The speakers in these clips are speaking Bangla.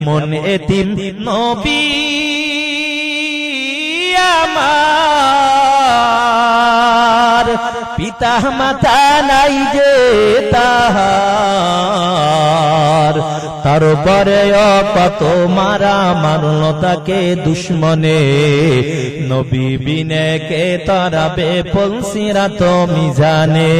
মন এতিম নবী আমার, পিতা মাতা নাই যে তাহার, তারপরে কত মারা মারল তাকে দুশ্মনে। নবী বিনে কে তারাবে পলসিরাত মিজানে,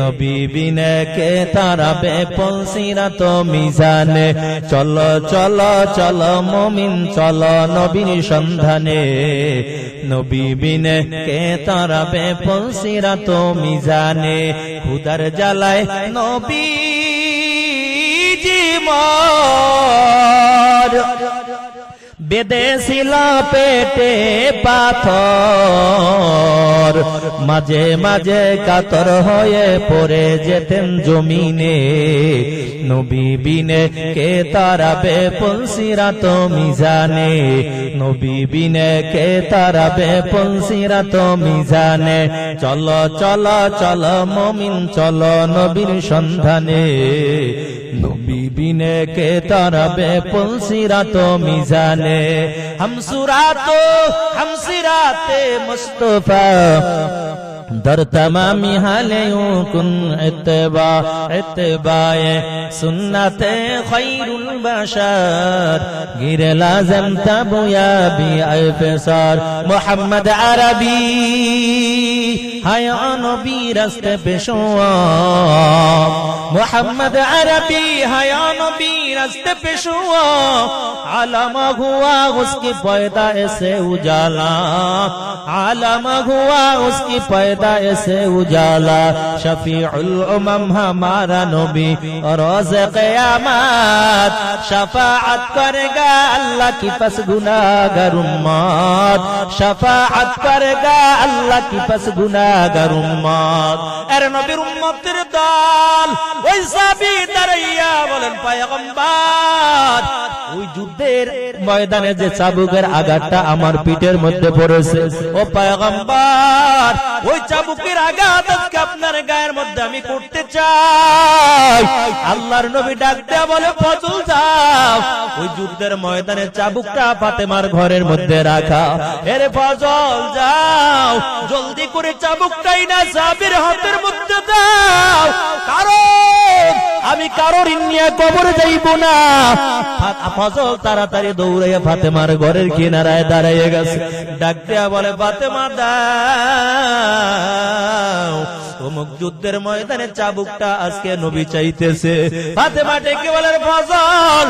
নবী বিনে কে তারাবে পলসিরাত মিজানে। চলো চলো চলো মুমিন চলো নবীর সন্ধানে, নবী বিনে কে তারাবে পলসিরাত মিজানে। খুদার জ্বালায় নবী জীবন বেঁধেছিল পেটে পাথর, মাঝে মাঝে কাতর হয়ে পড়ে যেতেন জমিনে। নবী বিনে কে তারাবে পলসিরাত মিজানে, নবী বিনে কে তারাবে পলসিরাত মিজানে। চলো চলো চলো মুমিন চলো নবীর সন্ধানে, নবী বিনে কে তারাবে পলসিরাত মিজানে। हम सिराते मुस्तफा दर तमामी हाले कुन इत्तिबाए सुन्नते खैरुल बशर गिरे लाज़िम तबुया बी अफ़सार। मोहम्मद अरबी हाया नबी रास्ते पेशवा, मोहम्मद अरबी हाया नबी रास्ते पेशवा। आलम हुआ उसकी पैदा से उजाला, आलम हुआ उसकी पैदा से उजाला। शफीउल उमम हमारा नबी रोज़ क़यामत शफाअत करेगा अल्लाह की पस गुनाहगार उम्मत, शफाअत करेगा अल्लाह की पस गुनाहगार उम्मत। अरे नबीर उम्मतेर दल ওই সাহাবী দাঁড়াইয়া বলেন পয়গম্বর ওই যুদ্ধের ময়দানে যে চাবুকের আঘাতটা আমার পিঠের মধ্যে পড়েছে, ও পয়গম্বর ওই চাবুকের আঘাত আজকে আপনার গায়ের মধ্যে আমি করতে চাই। আল্লাহর নবী ডাক দেয়া বলে ফজল যাও ওই যুদ্ধের ময়দানে চাবুকটা ফাতেমার ঘরের মধ্যে রাখা। এরে ফজল যাও জলদি করে চাবুকটাই না সাহাবীর হাতের মধ্যে দাও, কারণ আমি কারোর নিয়ে কবরে যাইব না। ফজল তাড়াতাড়ি দৌড়াইয়া ফাতেমার ঘরের কিনারায় দাঁড়াইয়া গেছে, ডাক দেয়া বলে ফাতেমা দাও অমুক যুদ্ধের ময়দানে চাবুকটা আজকে নবী চাইতেছে। ফাতেমা ডেকে বলে ফজল